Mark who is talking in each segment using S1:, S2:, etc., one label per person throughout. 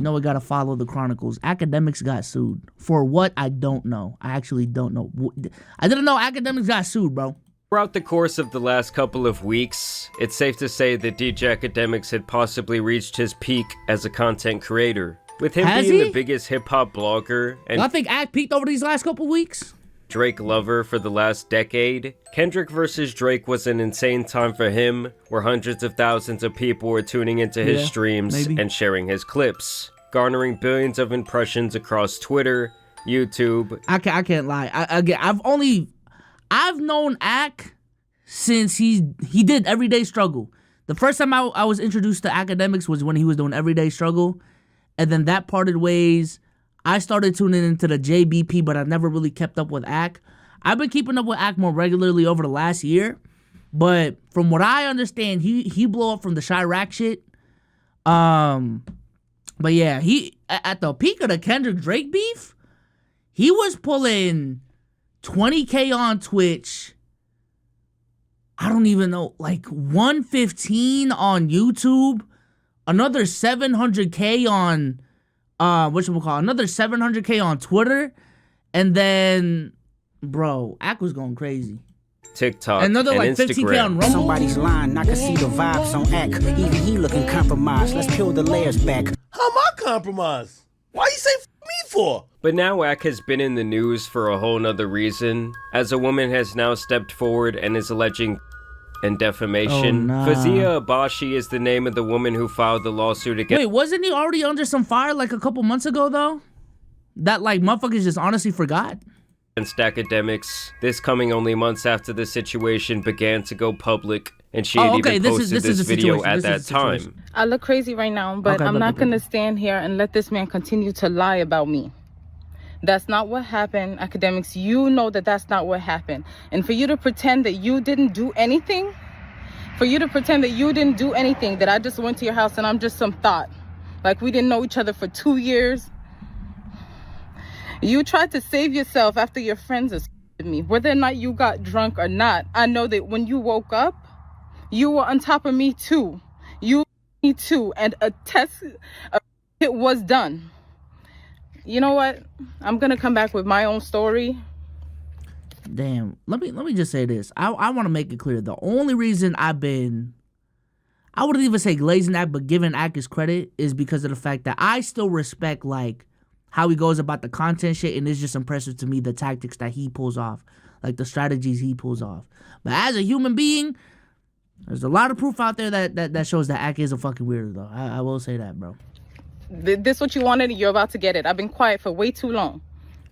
S1: You know we gotta follow the chronicles. Akademiks got sued. For what? I don't know. I actually don't know. I didn't know Akademiks got sued, bro.
S2: Throughout the course of the last couple of weeks, it's safe to say that DJ Akademiks had possibly reached his peak as a content creator. With him being the biggest hip-hop blogger and
S1: I think Ak peaked over these last couple weeks.
S2: Drake lover for the last decade, Kendrick versus Drake was an insane time for him, where hundreds of thousands of people were tuning into his streams and sharing his clips, garnering billions of impressions across Twitter, YouTube.
S1: I can't lie. I've known Ak since he did Everyday Struggle. The first time I was introduced to Akademiks was when he was doing Everyday Struggle, and then that parted ways. I started tuning into the JBP, but I never really kept up with Ak. I've been keeping up with Ak more regularly over the last year, but from what I understand, he blew up from the Chirac shit. But yeah, he at the peak of the Kendrick Drake beef, he was pulling 20K on Twitch. I don't even know, like 115 on YouTube, another 700K on another 700K on Twitter, and then, bro, Ak was going crazy.
S2: TikTok,
S1: another
S2: and
S1: like
S2: Instagram.
S1: 15K on Rumble.
S3: Somebody's lying, I can see the vibes on Ak. Even he looking compromised. Let's peel the layers back.
S4: How am I compromised? Why you say me for?
S2: But now Ak has been in the news for a whole nother reason, as a woman has now stepped forward and is alleging and defamation. Fazia Abashi is the name of the woman who filed the lawsuit against—
S1: Wait, wasn't he already under some fire like a couple months ago, though? That, like, motherfuckers just honestly forgot?
S2: Akademiks, this coming only months after the situation began to go public, and she had even posted this video at that time.
S5: I look crazy right now, but I'm not going to stand here and let this man continue to lie about me. That's not what happened, Akademiks. You know that that's not what happened. And for you to pretend that you didn't do anything, that I just went to your house and I'm just some thought, like we didn't know each other for 2 years. You tried to save yourself after your friends assaulted me. Whether or not you got drunk or not, I know that when you woke up, you were on top of me too. And a it was done. You know what? I'm gonna come back with my own story.
S1: Damn. Let me just say this. I want to make it clear. The only reason I wouldn't even say glazing Ak, but giving Ak his credit is because of the fact that I still respect like how he goes about the content shit, and it's just impressive to me the tactics that he pulls off, like the strategies he pulls off. But as a human being, there's a lot of proof out there that shows that Ak is a fucking weirdo, though. I will say that, bro.
S5: This what you wanted, you're about to get it. I've been quiet for way too long.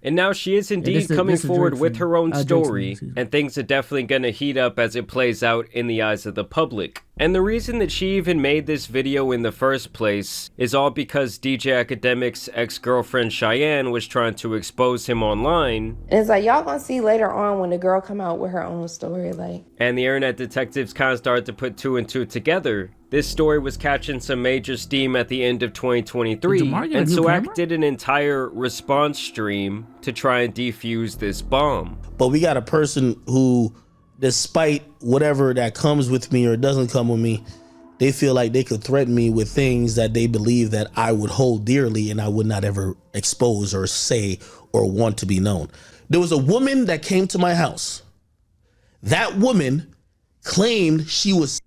S2: And now she is indeed coming forward with her own story, and things are definitely going to heat up as it plays out in the eyes of the public. And the reason that she even made this video in the first place is all because DJ Akademiks' ex-girlfriend Cheyenne was trying to expose him online.
S6: And it's like, y'all gonna see later on when the girl come out with her own story, like.
S2: And the internet detectives kind of started to put two and two together. This story was catching some major steam at the end of 2023, and so Ak did an entire response stream to try and defuse this bomb.
S4: But we got a person who, despite whatever that comes with me or doesn't come with me, they feel like they could threaten me with things that they believe that I would hold dearly and I would not ever expose or say or want to be known. There was a woman that came to my house. That woman claimed she was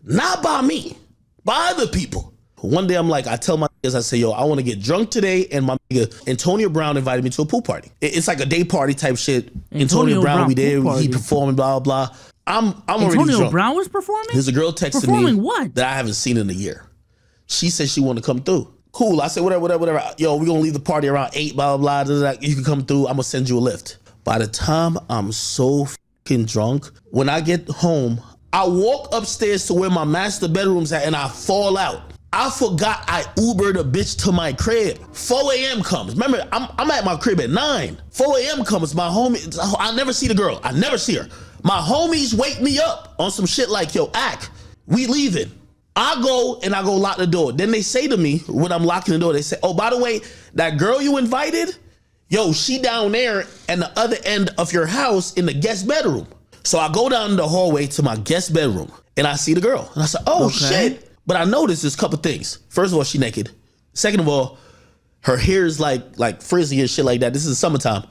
S4: not by me, by other people. One day I'm like, I tell my niggas, I say, yo, I want to get drunk today, and my nigga Antonio Brown invited me to a pool party. It's like a day party type shit. Antonio Brown, we there, he performing, blah, blah. I'm already drunk.
S1: Antonio Brown was performing?
S4: There's a girl texting
S1: performing
S4: me
S1: what?
S4: That I haven't seen in a year. She said she wanted to come through. Cool, I said, whatever. Yo, we're going to leave the party around 8, blah, blah, blah. You can come through, I'm going to send you a lift. By the time I'm so fucking drunk, when I get home, I walk upstairs to where my master bedroom's at and I fall out. I forgot I Ubered a bitch to my crib. 4 a.m. comes. Remember, I'm at my crib at 9. 4 a.m. comes, my homie, I never see the girl. I never see her. My homies wake me up on some shit like, yo, Ak, we leaving. I go lock the door. Then they say to me, when I'm locking the door, they say, oh, by the way, that girl you invited, yo, she down there at the other end of your house in the guest bedroom. So I go down the hallway to my guest bedroom and I see the girl. And I said, oh, shit. But I noticed there's a couple things. First of all, she naked. Second of all, her hair is like frizzy and shit like that. This is the summertime.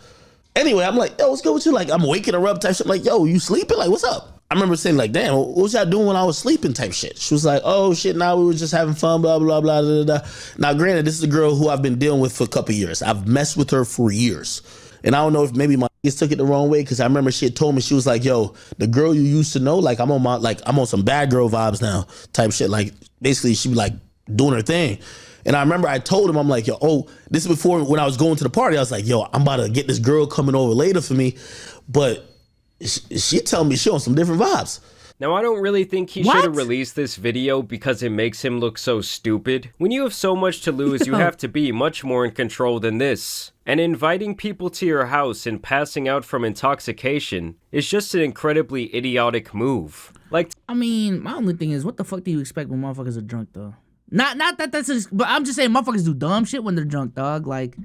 S4: Anyway, I'm like, yo, what's good with you? Like, I'm waking her up type shit. I'm like, yo, you sleeping? Like, what's up? I remember saying like, damn, what was y'all doing when I was sleeping type shit? She was like, oh shit, now we were just having fun, blah, blah, blah, blah, blah. Now, granted, this is a girl who I've been dealing with for a couple of years. I've messed with her for years. And I don't know if maybe my niggas took it the wrong way, because I remember she had told me, she was like, yo, the girl you used to know, like I'm on some bad girl vibes now type shit. Like, basically, she be like doing her thing. And I remember I told him, I'm like, yo, oh, this is before when I was going to the party. I was like, yo, I'm about to get this girl coming over later for me. But she telling me she on some different vibes.
S2: Now, I don't really think he should have released this video because it makes him look so stupid. When you have so much to lose, you have to be much more in control than this. And inviting people to your house and passing out from intoxication is just an incredibly idiotic move. Like,
S1: I mean, my only thing is, what the fuck do you expect when motherfuckers are drunk, though? Not that that's but I'm just saying motherfuckers do dumb shit when they're drunk, dog. Like,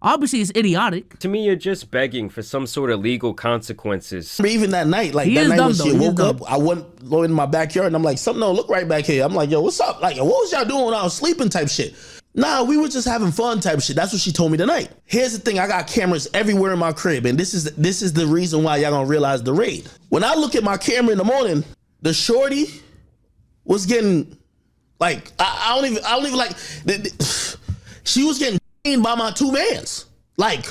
S1: obviously it's idiotic.
S2: To me, you're just begging for some sort of legal consequences.
S4: Even that night, like that night when she woke up, I went in my backyard and I'm like, something don't look right back here. I'm like, yo, what's up? Like, what was y'all doing when I was sleeping type shit? Nah, we were just having fun type shit. That's what she told me tonight. Here's the thing, I got cameras everywhere in my crib, and this is the reason why y'all gonna realize the raid. When I look at my camera in the morning, the shorty was getting like, I don't even like, she was getting by my two mans. Like,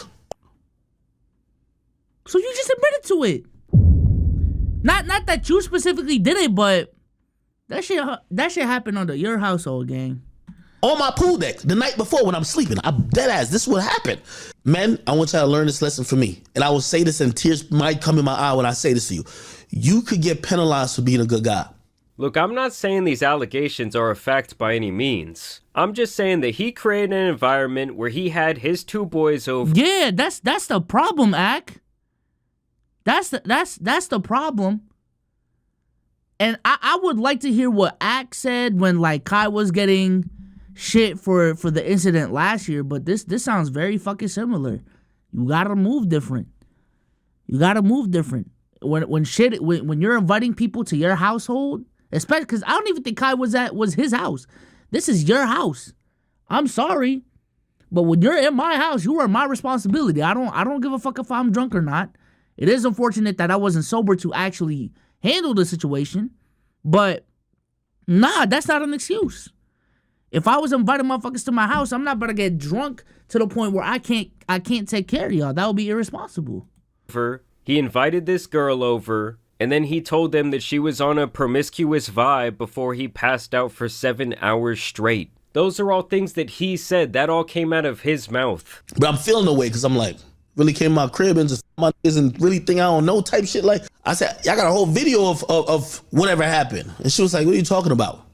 S1: so you just admitted to it. Not that you specifically did it, but that shit happened under your household, gang.
S4: On my pool deck the night before when I'm sleeping. I'm dead ass. This is what happened. Men, I want y'all to learn this lesson from me. And I will say this, and tears might come in my eye when I say this to you. You could get penalized for being a good guy.
S2: Look, I'm not saying these allegations are a fact by any means. I'm just saying that he created an environment where he had his two boys over.
S1: Yeah, that's the problem, Ak. That's the problem. And I would like to hear what Ak said when like Kai was getting shit for the incident last year, but this sounds very fucking similar. You gotta move different. When you're inviting people to your household, especially because I don't even think Kai was his house. This is your house. I'm sorry, but when you're in my house, you are my responsibility. I don't give a fuck if I'm drunk or not. It is unfortunate that I wasn't sober to actually handle the situation, but nah, that's not an excuse. If I was inviting motherfuckers to my house, I'm not about to get drunk to the point where I can't take care of y'all. That would be irresponsible.
S2: He invited this girl over, and then he told them that she was on a promiscuous vibe before he passed out for 7 hours straight. Those are all things that he said. That all came out of his mouth.
S4: But I'm feeling the way because I'm like, really came to my crib and just my niggas and really think I don't know type shit. Like, I said, y'all got a whole video of whatever happened. And she was like, what are you talking about?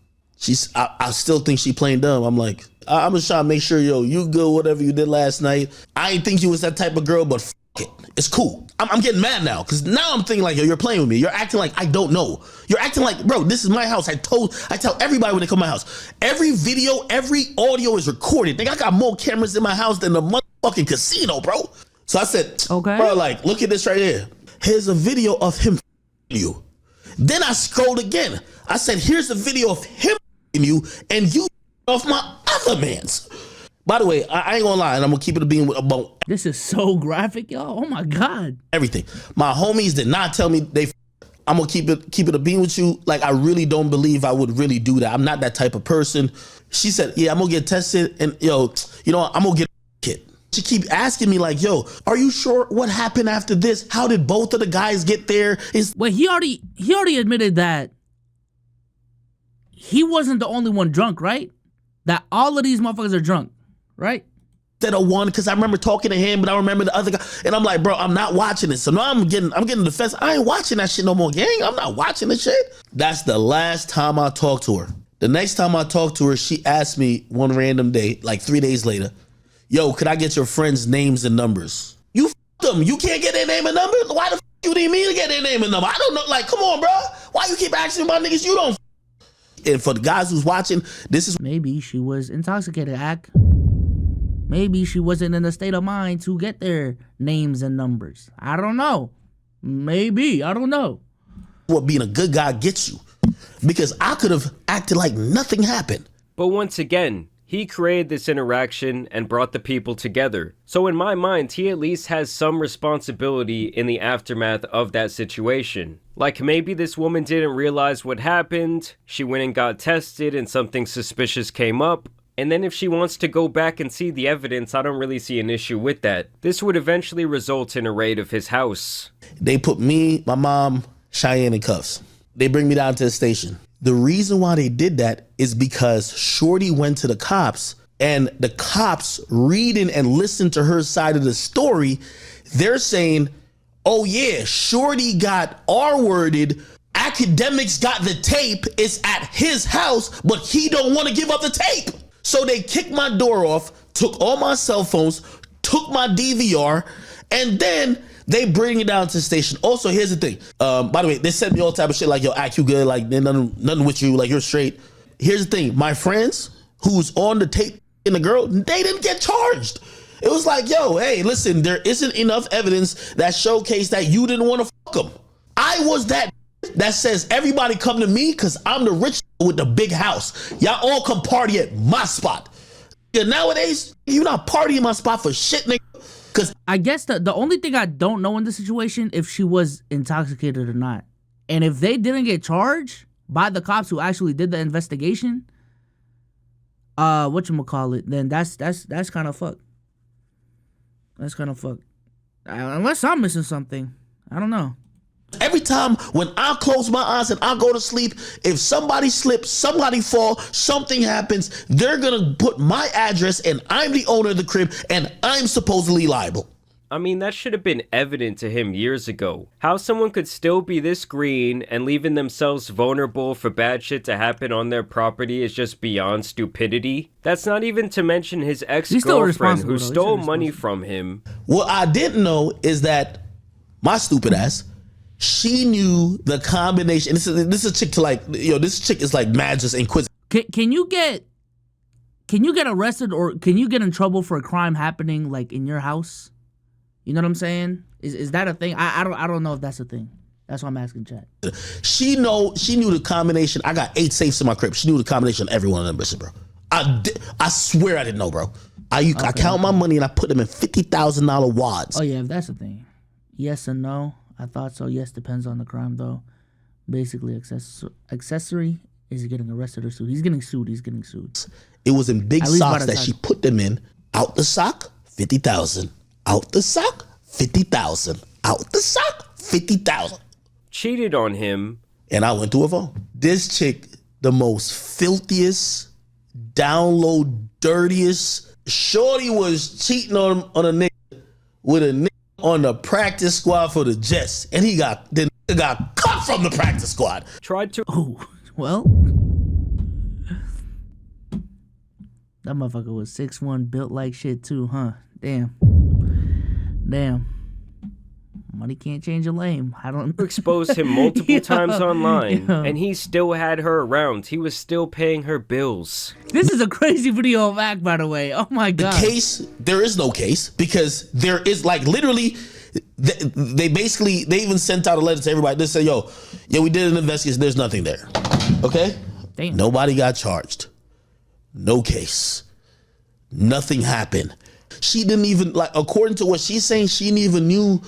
S4: I still think she playing dumb. I'm like, I'm just trying to make sure, yo, you good, whatever you did last night. I ain't think you was that type of girl, but it. It's cool. I'm getting mad now because now I'm thinking like, yo, you're playing with me. You're acting like I don't know. You're acting like, bro, this is my house. I tell everybody when they come to my house. Every video, every audio is recorded. Nigga, I got more cameras in my house than the motherfucking casino, bro. So I said, okay, bro, like, look at this right here. Here's a video of him you. Then I scrolled again. I said, here's a video of him you and you off my other man's. By the way, I ain't gonna lie, and I'm gonna keep it a bean about.
S1: This is so graphic, y'all. Oh my god.
S4: Everything. My homies did not tell me they. I'm gonna keep it a bean with you. Like, I really don't believe I would really do that. I'm not that type of person. She said, yeah, I'm gonna get tested, and yo, you know, I'm gonna get a kit. She keep asking me like, yo, are you sure what happened after this? How did both of the guys get there?
S1: Wait, he already admitted that he wasn't the only one drunk, right? That all of these motherfuckers are drunk, right?
S4: That a one, because I remember talking to him, but I remember the other guy, and I'm like, bro, I'm not watching this. So now I'm getting the fence. I ain't watching that shit no more, gang. I'm not watching this shit. That's the last time I talked to her. The next time I talked to her, she asked me one random day, like 3 days later, yo, could I get your friends' names and numbers? You them. You can't get their name and number? Why the f you need me to get their name and number? I don't know. Like, come on, bro. Why you keep asking about niggas you don't? And for the guys who's watching, this is...
S1: Maybe she was intoxicated, Ak. Maybe she wasn't in a state of mind to get their names and numbers. I don't know. Maybe. I don't know.
S4: What being a good guy gets you. Because I could have acted like nothing happened.
S2: But once again, He created this interaction and brought the people together. So in my mind, he at least has some responsibility in the aftermath of that situation. Like maybe this woman didn't realize what happened, she went and got tested and something suspicious came up. And then if she wants to go back and see the evidence, I don't really see an issue with that. This would eventually result in a raid of his house.
S4: They put me, my mom, Cheyenne in cuffs. They bring me down to the station. The reason why they did that is because Shorty went to the cops, and the cops reading and listening to her side of the story, they're saying, oh yeah, Shorty got R-worded, Akademiks got the tape, it's at his house, but he don't want to give up the tape. So they kicked my door off, took all my cell phones, took my DVR, and then they bring it down to the station. Also, here's the thing. By the way, they sent me all type of shit like, yo, act you good, like nothing with you, like you're straight. Here's the thing. My friends who's on the tape and the girl, they didn't get charged. It was like, yo, hey, listen, there isn't enough evidence that showcased that you didn't want to fuck them. I was that says everybody come to me because I'm the rich with the big house. Y'all all come party at my spot. Yeah, nowadays, you not partying my spot for shit, nigga. Cause
S1: I guess the only thing I don't know in this situation, if she was intoxicated or not. And if they didn't get charged by the cops who actually did the investigation, whatchamacallit, then that's kind of fucked. That's kind of fucked. Unless I'm missing something. I don't know.
S4: Every time when I close my eyes and I go to sleep, if somebody slips, somebody fall, something happens, they're gonna put my address and I'm the owner of the crib and I'm supposedly liable.
S2: I mean, that should have been evident to him years ago. How someone could still be this green and leaving themselves vulnerable for bad shit to happen on their property is just beyond stupidity. That's not even to mention his ex-girlfriend who stole money from him.
S4: What I didn't know is that my stupid ass, she knew the combination. This is a chick to like, this chick is like mad just inquisitive.
S1: Can you get arrested or can you get in trouble for a crime happening like in your house? You know what I'm saying? Is that a thing? I don't know if that's a thing. That's why I'm asking chat.
S4: She knew the combination. I got 8 safes in my crib. She knew the combination of every one of them bitches, bro. I swear I didn't know, bro. I count my money and I put them in $50,000 wads.
S1: Oh yeah, if that's a thing. Yes and no. I thought so. Yes, depends on the crime, though. Basically, accessory is he getting arrested or sued? He's getting sued.
S4: It was in big socks that she put them in. Out the sock, 50,000. Out the sock, 50,000. Out the sock, 50,000.
S2: Cheated on him.
S4: And I went through her phone. This chick, the most filthiest, down low, dirtiest. Shorty was cheating on a nigga with a nigga on the practice squad for the Jets, and he got cut from the practice squad.
S2: Tried to.
S1: Oh, well, that motherfucker was 6'1", built like shit too, huh? Damn. Money can't change a lame. I don't
S2: expose him multiple times online, and he still had her around. He was still paying her bills.
S1: This is a crazy video of Act, by the way. Oh my god.
S4: The case, there is no case because there is like literally, they even sent out a letter to everybody. They said, yo, we did an investigation. There's nothing there. Okay.
S1: Damn.
S4: Nobody got charged. No case. Nothing happened. She didn't even, like, according to what she's saying, she didn't even knew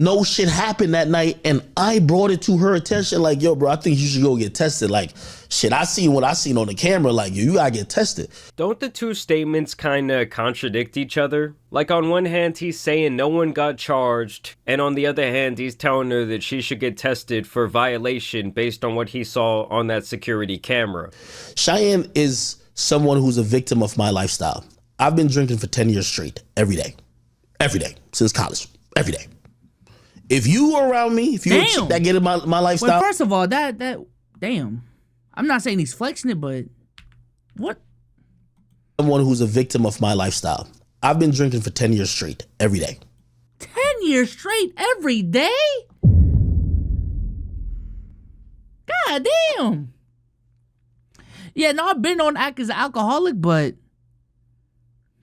S4: no shit happened that night, and I brought it to her attention, like, yo, bro, I think you should go get tested. Like, shit, I seen what I seen on the camera, like, you gotta get tested.
S2: Don't the two statements kind of contradict each other? Like, on one hand, he's saying no one got charged, and on the other hand, he's telling her that she should get tested for violation based on what he saw on that security camera.
S4: Cheyenne is someone who's a victim of my lifestyle. I've been drinking for 10 years straight, every day, since college, every day. If you were around me, if you're a chick that get in my lifestyle.
S1: Well, first of all, that damn. I'm not saying he's flexing it, but what?
S4: Someone who's a victim of my lifestyle. I've been drinking for 10 years straight, every day.
S1: 10 years straight, every day? God damn. Yeah, no, I've been on act as an alcoholic, but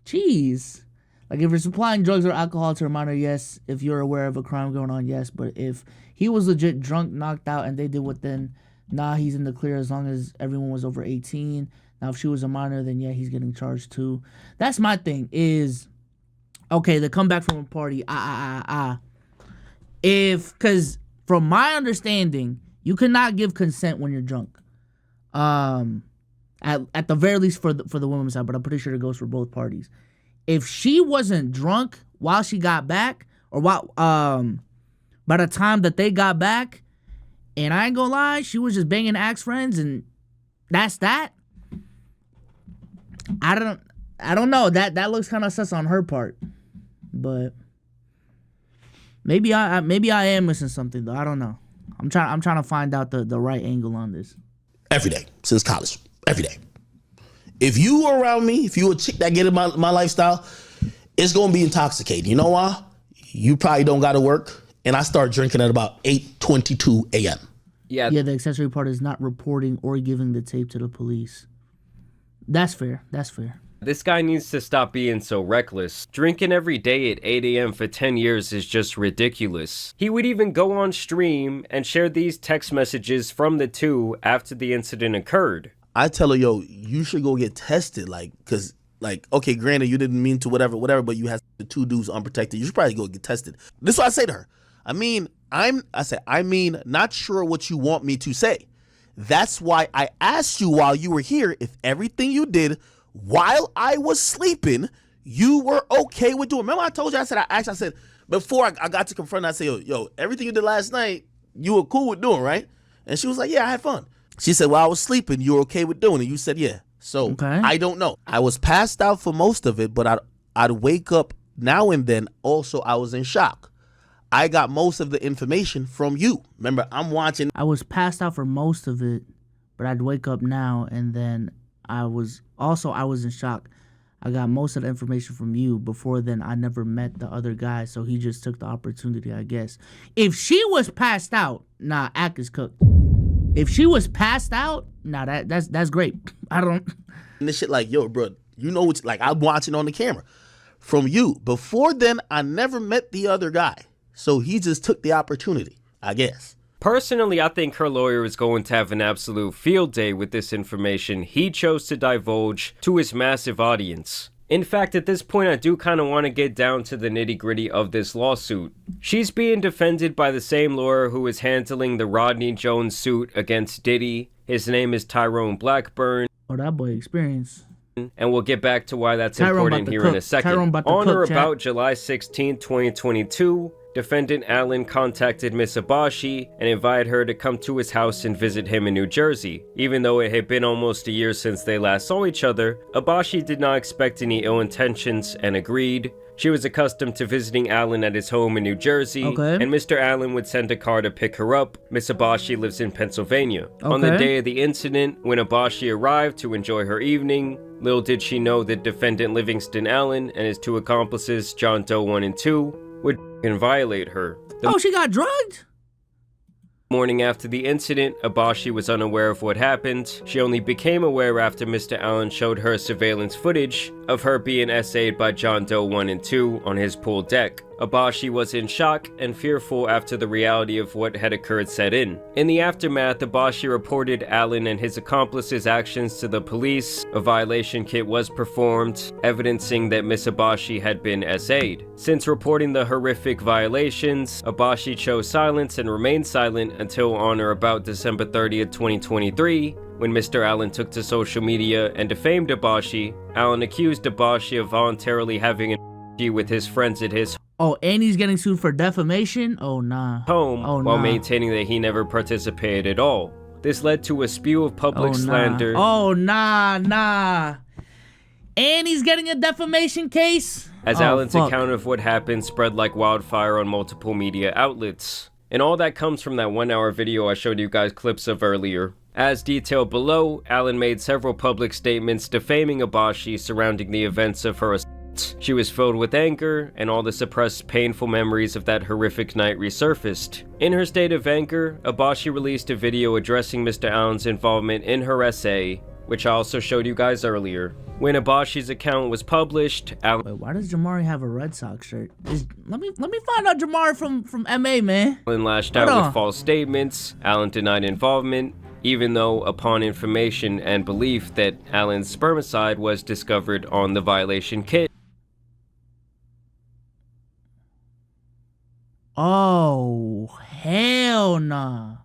S1: jeez. Like, if you're supplying drugs or alcohol to a minor, yes. If you're aware of a crime going on, yes. But if he was legit drunk, knocked out, and they did what then, nah, he's in the clear as long as everyone was over 18. Now, if she was a minor, then yeah, he's getting charged too. That's my thing is, okay, they come back from a party, because from my understanding, you cannot give consent when you're drunk. At the very least for the women's side, but I'm pretty sure it goes for both parties. If she wasn't drunk while she got back, or while by the time that they got back, and I ain't gonna lie, she was just banging ex friends, and that's that. I don't know. That looks kind of sus on her part, but maybe I am missing something though. I don't know. I'm trying to find out the right angle on this.
S4: Every day since college, every day. If you were around me, if you were a chick that get in my lifestyle, it's gonna be intoxicating. You know why? You probably don't gotta work, and I start drinking at about 8:22 a.m.
S2: Yeah,
S1: the accessory part is not reporting or giving the tape to the police. That's fair.
S2: This guy needs to stop being so reckless. Drinking every day at 8 a.m. for 10 years is just ridiculous. He would even go on stream and share these text messages from the two after the incident occurred.
S4: I tell her, yo, you should go get tested, because, okay, granted, you didn't mean to whatever, but you had the two dudes unprotected. You should probably go get tested. This is what I say to her. I mean, not sure what you want me to say. That's why I asked you while you were here if everything you did while I was sleeping, you were okay with doing. Remember I told you, I said, before I got to confront her, I said, yo, everything you did last night, you were cool with doing, right? And she was like, yeah, I had fun. She said, well, I was sleeping, you were okay with doing it. You said, yeah. So okay. I don't know. I was passed out for most of it, but I'd wake up now and then. Also, I was in shock. I got most of the information from you. Remember, I'm watching.
S1: I was passed out for most of it, but I'd wake up now, and then I was in shock. I got most of the information from you. Before then, I never met the other guy, so he just took the opportunity, I guess. If she was passed out, nah, act is cooked. If she was passed out, nah, that's great. I don't.
S4: And this shit like, yo, bro, you know what's like, I'm watching on the camera from you. Before then, I never met the other guy. So he just took the opportunity, I guess.
S2: Personally, I think her lawyer is going to have an absolute field day with this information he chose to divulge to his massive audience. In fact, at this point, I do kind of want to get down to the nitty-gritty of this lawsuit. She's being defended by the same lawyer who is handling the Rodney Jones suit against Diddy. His name is Tyrone Blackburn.
S1: Oh, that boy experience.
S2: And we'll get back to why that's important here in a second. On or about July 16, 2022, defendant Allen contacted Miss Abashi and invited her to come to his house and visit him in New Jersey. Even though it had been almost a year since they last saw each other, Abashi did not expect any ill intentions and agreed. She was accustomed to visiting Allen at his home in New Jersey, and Mr. Allen would send a car to pick her up. Miss Abashi lives in Pennsylvania. On the day of the incident, when Abashi arrived to enjoy her evening, little did she know that defendant Livingston Allen and his two accomplices, John Doe 1 and 2, would violate her.
S1: She got drugged?
S2: Morning after the incident, Abashi was unaware of what happened. She only became aware after Mr. Allen showed her surveillance footage of her being essayed by John Doe 1 and 2 on his pool deck. Abashi was in shock and fearful after the reality of what had occurred set in. In the aftermath, Abashi reported Allen and his accomplices' actions to the police. A violation kit was performed, evidencing that Miss Abashi had been essayed. Since reporting the horrific violations, Abashi chose silence and remained silent until on or about December 30th, 2023, when Mr. Allen took to social media and defamed Abashi. Allen accused Abashi of voluntarily having an with his friends at his
S1: and he's getting sued for defamation? Oh, nah.
S2: Home, while maintaining that he never participated at all. This led to a spew of public slander.
S1: Oh, nah. And he's getting a defamation case?
S2: As Allen's account of what happened spread like wildfire on multiple media outlets. And all that comes from that 1-hour video I showed you guys clips of earlier. As detailed below, Allen made several public statements defaming Abashi surrounding the events of her assault. She was filled with anger, and all the suppressed painful memories of that horrific night resurfaced. In her state of anger, Abashi released a video addressing Mr. Allen's involvement in her essay, which I also showed you guys earlier. When Abashi's account was published, Allen...
S1: Wait, why does Jamari have a Red Sox shirt? Let me find out Jamari from MA, man.
S2: Allen lashed out with false statements. Allen denied involvement. even though upon information and belief that Alan's spermicide was discovered on the violation kit.
S1: Oh, hell nah.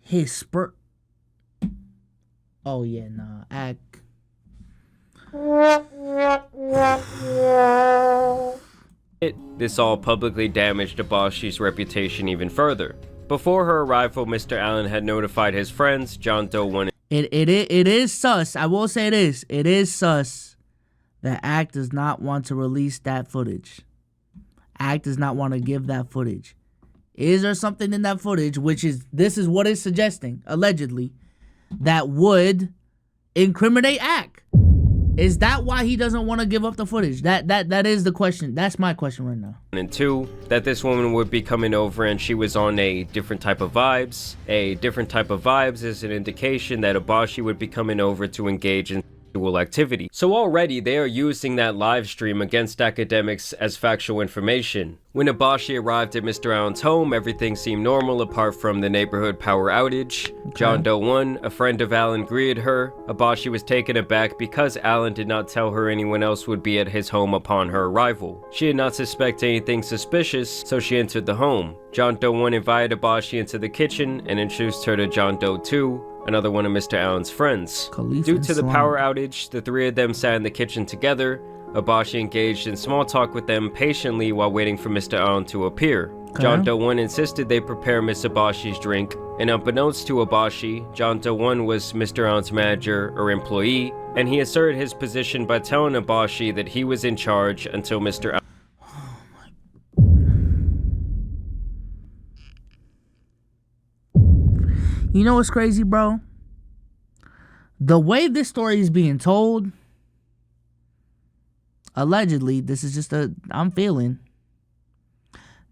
S1: His sperm. Oh, yeah, nah.
S2: This all publicly damaged Abashi's reputation even further. Before her arrival, Mr. Allen had notified his friends, John Doe 1 and
S1: It is sus. I will say this. It is sus that Act does not want to release that footage. Act does not want to give that footage. Is there something in that footage, this is what it's suggesting, allegedly, that would incriminate Act? Is that why he doesn't want to give up the footage? That is the question. That's my question right now.
S2: And 2, that this woman would be coming over and she was on a different type of vibes. A different type of vibes is an indication that Abashi would be coming over to engage in sexual activity. So already they are using that live stream against Akademiks as factual information. When Abashi arrived at Mr. Allen's home, everything seemed normal apart from the neighborhood power outage. Okay. John Doe 1, a friend of Allen, greeted her. Abashi was taken aback because Allen did not tell her anyone else would be at his home upon her arrival. She did not suspect anything suspicious, so she entered the home. John Doe 1 invited Abashi into the kitchen and introduced her to John Doe 2, another one of Mr. Allen's friends. Due to the power outage, the three of them sat in the kitchen together. Abashi engaged in small talk with them patiently while waiting for Mr. Allen to appear. Okay. John Doe 1 insisted they prepare Miss Abashi's drink, and unbeknownst to Abashi, John Doe 1 was Mr. Allen's manager or employee, and he asserted his position by telling Abashi that he was in charge until Mr. Allen.
S1: You know what's crazy, bro? The way this story is being told, allegedly, this is just I'm feeling.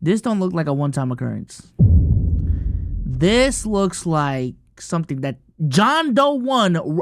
S1: This don't look like a one-time occurrence. This looks like something that John Doe 1,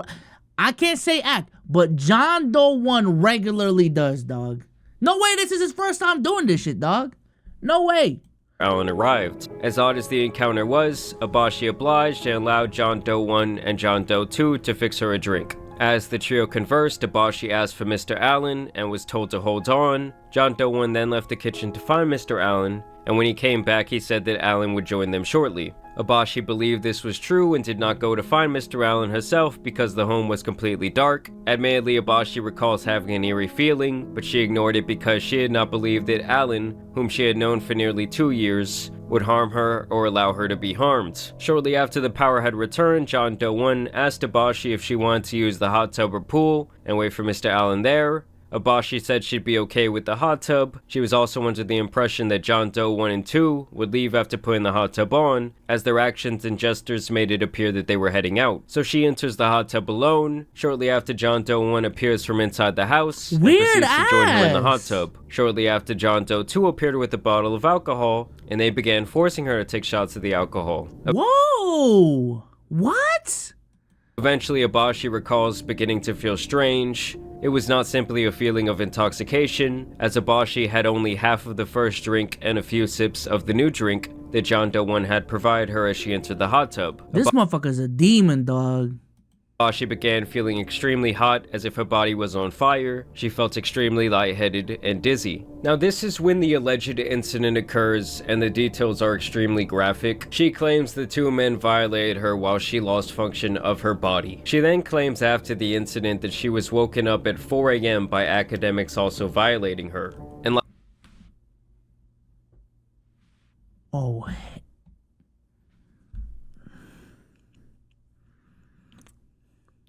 S1: I can't say Act, but John Doe 1 regularly does, dog. No way this is his first time doing this shit, dog. No way.
S2: Allen arrived. As odd as the encounter was, Abashi obliged and allowed John Doe 1 and John Doe 2 to fix her a drink. As the trio conversed, Abashi asked for Mr. Allen and was told to hold on. John Doe 1 then left the kitchen to find Mr. Allen, and when he came back, he said that Allen would join them shortly. Abashi believed this was true and did not go to find Mr. Allen herself because the home was completely dark. Admittedly, Abashi recalls having an eerie feeling, but she ignored it because she had not believed that Allen, whom she had known for nearly 2 years, would harm her or allow her to be harmed. Shortly after the power had returned, John Doe 1 asked Abashi if she wanted to use the hot tub or pool and wait for Mr. Allen there. Abashi said she'd be okay with the hot tub. She was also under the impression that John Doe 1 and 2 would leave after putting the hot tub on, as their actions and gestures made it appear that they were heading out. So she enters the hot tub alone. Shortly after, John Doe 1 appears from inside the house and proceeds to join her in the hot tub. Shortly after, John Doe 2 appeared with a bottle of alcohol, and they began forcing her to take shots of the alcohol.
S1: Whoa! What?
S2: Eventually, Abashi recalls beginning to feel strange. It was not simply a feeling of intoxication, as Abashi had only half of the first drink and a few sips of the new drink that John Doe 1 had provided her as she entered the hot tub.
S1: This motherfucker's a demon, dog.
S2: Abashi began feeling extremely hot, as if her body was on fire. She felt extremely lightheaded and dizzy. Now, this is when the alleged incident occurs, and the details are extremely graphic. She claims the two men violated her while she lost function of her body. She then claims after the incident that she was woken up at 4 a.m. by Akademiks also violating her. And
S1: oh,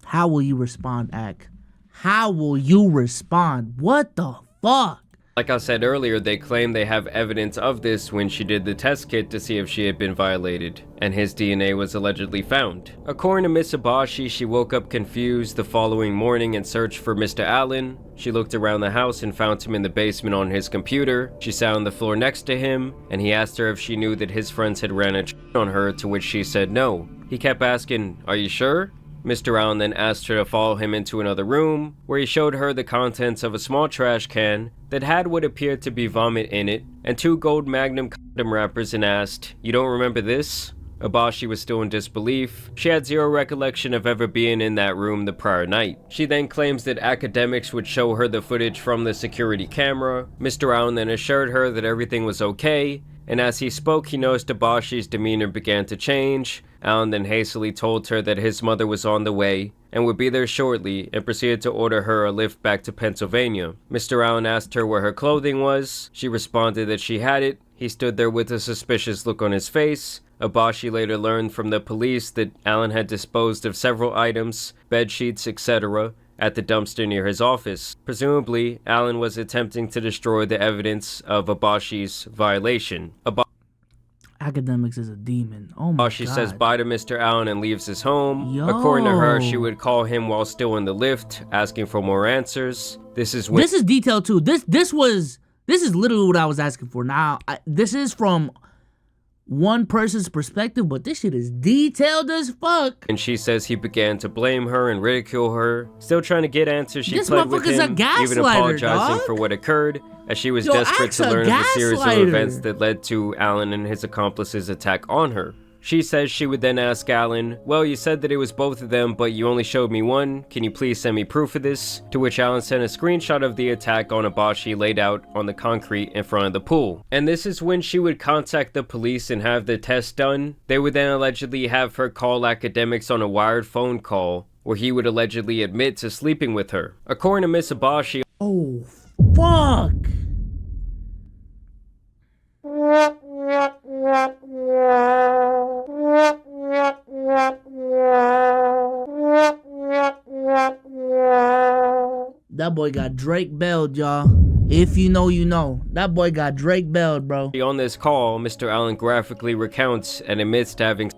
S1: how will you respond, Ak? How will you respond? What the fuck?
S2: like I said earlier, they claim they have evidence of this when she did the test kit to see if she had been violated, and his DNA was allegedly found. According to Miss Abashi, she woke up confused the following morning and searched for Mr. Allen. She looked around the house and found him in the basement on his computer. She sat on the floor next to him, and he asked her if she knew that his friends had ran a on her, to which she said no. He kept asking, "Are you sure?" Mr. Allen then asked her to follow him into another room, where he showed her the contents of a small trash can that had what appeared to be vomit in it, and 2 gold Magnum condom wrappers, and asked, "You don't remember this?" Abashi was still in disbelief. She had zero recollection of ever being in that room the prior night. She then claims that Akademiks would show her the footage from the security camera. Mr. Allen then assured her that everything was okay, and as he spoke, he noticed Abashi's demeanor began to change. Allen then hastily told her that his mother was on the way and would be there shortly, and proceeded to order her a lift back to Pennsylvania. Mr. Allen asked her where her clothing was. She responded that she had it. He stood there with a suspicious look on his face. Abashi later learned from the police that Allen had disposed of several items, bed sheets, etc., at the dumpster near his office. Presumably, Allen was attempting to destroy the evidence of Abashi's violation.
S1: Akademiks is a demon. Oh my god.
S2: She says bye to Mr. Allen and leaves his home. According to her, she would call him while still in the lift, asking for more answers. This is
S1: detailed too. This is literally what I was asking for. Now, this is from one person's perspective, but this shit is detailed as fuck.
S2: And she says he began to blame her and ridicule her. Still trying to get answers, she pled with him, even apologizing for what occurred, as she was desperate to learn of the series of events that led to Allen and his accomplices' attack on her. She says she would then ask Allen, "Well, you said that it was both of them, but you only showed me one. Can you please send me proof of this?" To which Allen sent a screenshot of the attack on Abashi laid out on the concrete in front of the pool. And this is when she would contact the police and have the test done. They would then allegedly have her call Akademiks on a wired phone call, where he would allegedly admit to sleeping with her. According to Miss Abashi,
S1: oh, fuck. That boy got Drake belled, y'all. If you know, you know. That boy got Drake belled, bro.
S2: On this call, Mr. Allen graphically recounts and admits to having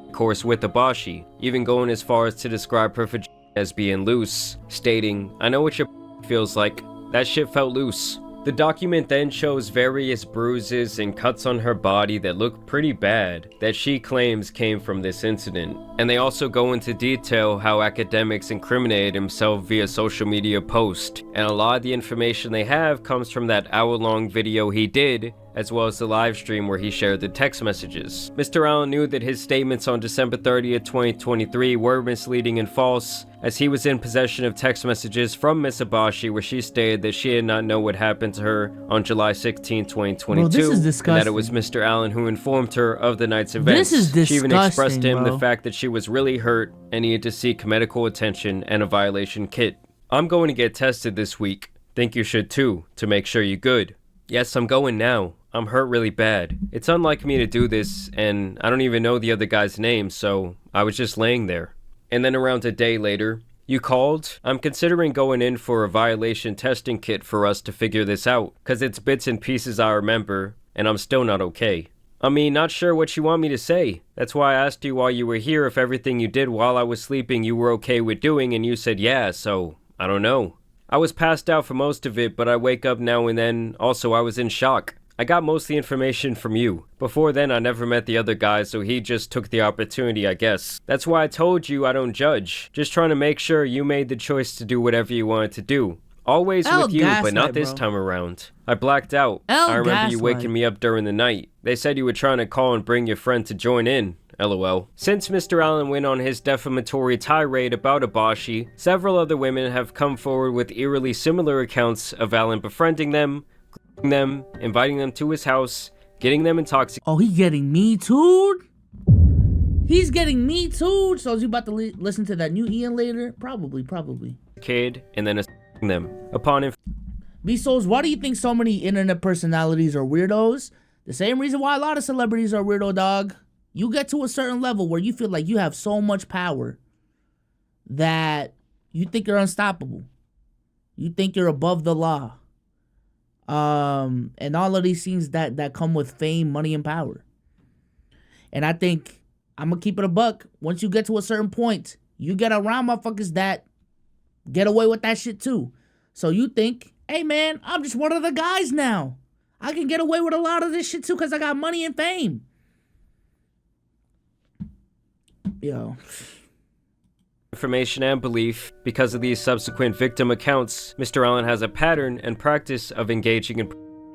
S2: intercourse with Abashi, even going as far as to describe her as being loose, stating, "I know what your feels like. That shit felt loose." The document then shows various bruises and cuts on her body that look pretty bad that she claims came from this incident. And they also go into detail how Akademiks incriminated himself via social media post. And a lot of the information they have comes from that hour-long video he did, as well as the live stream where he shared the text messages. Mr. Allen knew that his statements on December 30th, 2023 were misleading and false, as he was in possession of text messages from Miss Abashi where she stated that she did not know what happened to her on July 16, 2022,
S1: bro, this is disgusting.
S2: And that it was Mr. Allen who informed her of the night's events.
S1: This is disgusting,
S2: she even expressed to him
S1: bro.
S2: the fact that she was really hurt and needed to seek medical attention and a violation kit. "I'm going to get tested this week. Think you should too, to make sure you're good." "Yes, I'm going now. I'm hurt really bad. It's unlike me to do this, and I don't even know the other guy's name, so I was just laying there." And then around a day later, "You called? I'm considering going in for a violation testing kit for us to figure this out, cause it's bits and pieces I remember, and I'm still not okay. I mean, not sure what you want me to say. That's why I asked you while you were here if everything you did while I was sleeping you were okay with doing, and you said yeah, so I don't know. I was passed out for most of it, but I wake up now and then. Also, I was in shock. I got most of the information from you. Before then, I never met the other guy, so he just took the opportunity, I guess. That's why I told you I don't judge. Just trying to make sure you made the choice to do whatever you wanted to do. Always with you, but not this time around. I blacked out. I remember you waking me up during the night. They said you were trying to call and bring your friend to join in. LOL. Since Mr. Allen went on his defamatory tirade about Abashi, several other women have come forward with eerily similar accounts of Allen befriending them, inviting them to his house, getting them intoxicated.
S1: Oh, he getting me too? He's getting me too? So is you about to listen to that new Ian later? Probably.
S2: Kid, and then them. Upon
S1: B-Souls, why do you think so many internet personalities are weirdos? The same reason why a lot of celebrities are weirdo, dog. You get to a certain level where you feel like you have so much power that you think you're unstoppable. You think you're above the law. And all of these things that come with fame, money, and power. And I think, I'm gonna keep it a buck, once you get to a certain point, you get around motherfuckers that get away with that shit too. So you think, hey man, I'm just one of the guys now. I can get away with a lot of this shit too because I got money and fame. Yo.
S2: information and belief. Because of these subsequent victim accounts, Mr. Allen has a pattern and practice of engaging in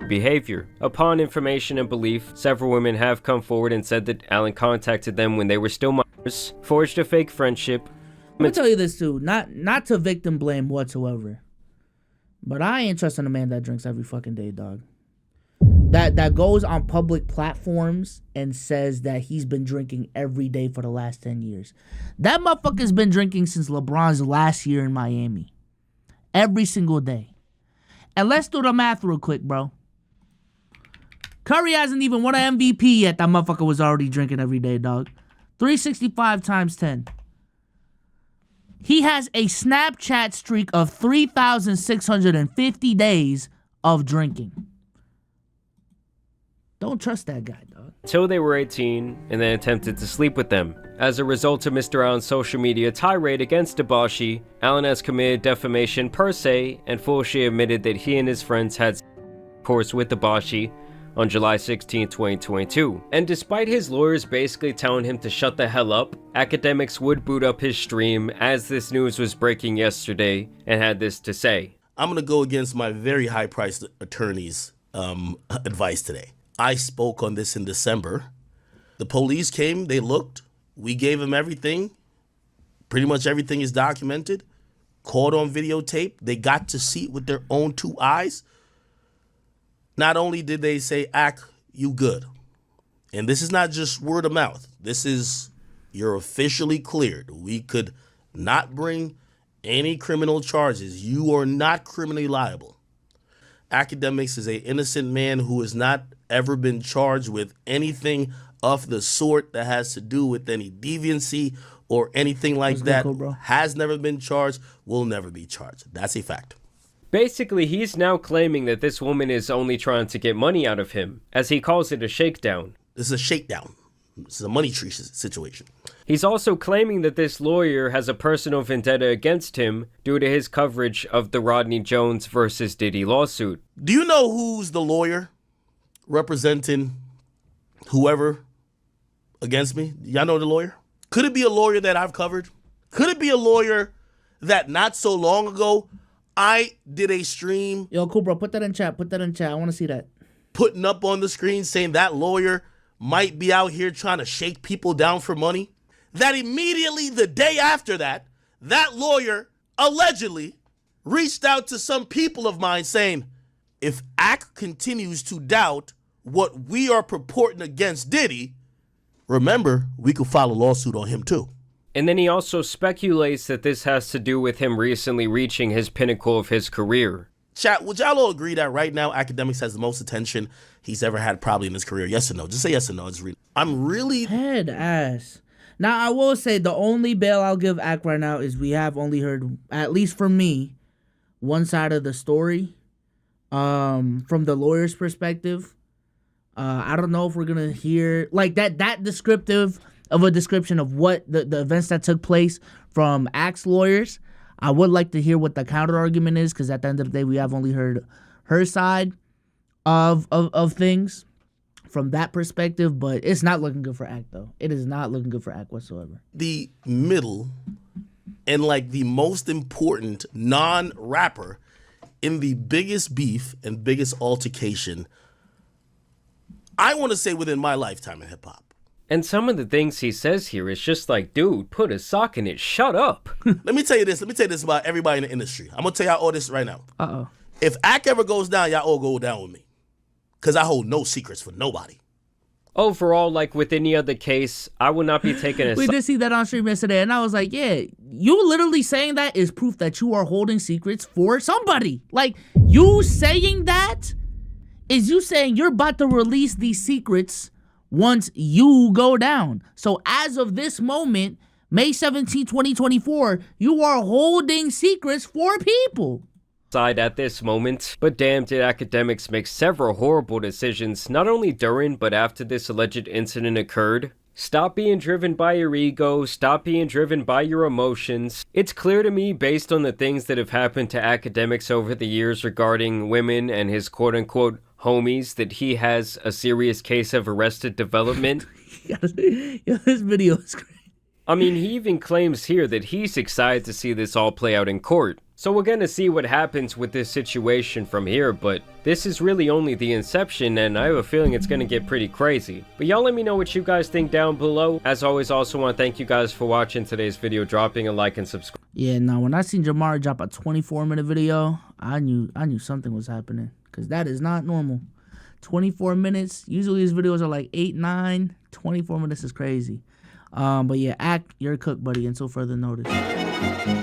S2: behavior. Upon information and belief, several women have come forward and said that Allen contacted them when they were still minors, forged a fake friendship.
S1: Let me tell you this too, not to victim blame whatsoever, but I ain't trusting a man that drinks every fucking day, dog. That goes on public platforms and says that he's been drinking every day for the last 10 years. That motherfucker's been drinking since LeBron's last year in Miami. Every single day. And let's do the math real quick, bro. Curry hasn't even won an MVP yet. That motherfucker was already drinking every day, dog. 365 times 10. He has a Snapchat streak of 3,650 days of drinking. Don't trust that guy, dog.
S2: Until they were 18 and then attempted to sleep with them. As a result of Mr. Allen's social media tirade against Debauchee, Allen has committed defamation per se and foolishly admitted that he and his friends had course with Debauchee on July 16, 2022. And despite his lawyers basically telling him to shut the hell up, Akademiks would boot up his stream as this news was breaking yesterday and had this to say.
S4: I'm going to go against my very high-priced attorney's advice today. I spoke on this in December. The police came, they looked, we gave them everything. Pretty much everything is documented, caught on videotape. They got to see it with their own two eyes. Not only did they say, Ak, you good. And this is not just word of mouth. This is, you're officially cleared. We could not bring any criminal charges. You are not criminally liable. Akademiks is an innocent man who has not ever been charged with anything of the sort that has to do with any deviancy or anything like that. Cool, has never been charged, will never be charged. That's a fact.
S2: Basically, he's now claiming that this woman is only trying to get money out of him, as he calls it a shakedown.
S4: This is a shakedown. This is a money tree situation.
S2: He's also claiming that this lawyer has a personal vendetta against him due to his coverage of the Rodney Jones versus Diddy lawsuit.
S4: Do you know who's the lawyer representing whoever against me? Y'all know the lawyer? Could it be a lawyer that I've covered? Could it be a lawyer that not so long ago I did a stream?
S1: Yo, cool, bro. Put that in chat. Put that in chat. I want to see that.
S4: Putting up on the screen saying that lawyer might be out here trying to shake people down for money. That immediately the day after that, that lawyer allegedly reached out to some people of mine saying, if Ak continues to doubt what we are purporting against Diddy, remember, we could file a lawsuit on him too.
S2: And then he also speculates that this has to do with him recently reaching his pinnacle of his career.
S4: Chat, would y'all all agree that right now Akademiks has the most attention he's ever had probably in his career? Yes or no? Just say yes or no. I'm really...
S1: Head ass. Now, I will say the only bail I'll give Ak right now is we have only heard, at least for me, one side of the story. From the lawyer's perspective. I don't know if we're going to hear... Like, that descriptive of a description of what the events that took place from Ak's lawyers. I would like to hear what the counter argument is, because at the end of the day, we have only heard her side of things from that perspective, but it's not looking good for Ak, though. It is not looking good for Ak whatsoever.
S4: The middle and like the most important non-rapper in the biggest beef and biggest altercation, I want to say within my lifetime in hip-hop.
S2: And some of the things he says here is just like, dude, put a sock in it. Shut up.
S4: Let me tell you this about everybody in the industry. I'm going to tell y'all all this right now.
S1: Uh-oh.
S4: If Ak ever goes down, y'all all go down with me. Because I hold no secrets for nobody.
S2: Overall, like with any other case, I will not be taking a...
S1: We did see that on stream yesterday, and I was like, yeah, you literally saying that is proof that you are holding secrets for somebody. Like, you saying that is you saying you're about to release these secrets once you go down. So as of this moment, May 17, 2024, you are holding secrets for people.
S2: Side at this moment, but damn did Akademiks make several horrible decisions not only during but after this alleged incident occurred. Stop being driven by your ego, stop being driven by your emotions. It's clear to me based on the things that have happened to Akademiks over the years regarding women and his quote-unquote homies that he has a serious case of arrested development.
S1: Yo, this video is great.
S2: I mean, he even claims here that he's excited to see this all play out in court. So we're gonna see what happens with this situation from here, but this is really only the inception, and I have a feeling it's gonna get pretty crazy. But y'all let me know what you guys think down below. As always, also want to thank you guys for watching today's video, dropping a like and subscribe.
S1: Yeah, no, when I seen Jamar drop a 24-minute video, I knew something was happening, because that is not normal. 24 minutes, usually his videos are like 8, 9, 24 minutes is crazy. But yeah, Ak, you're a cook, buddy, until further notice.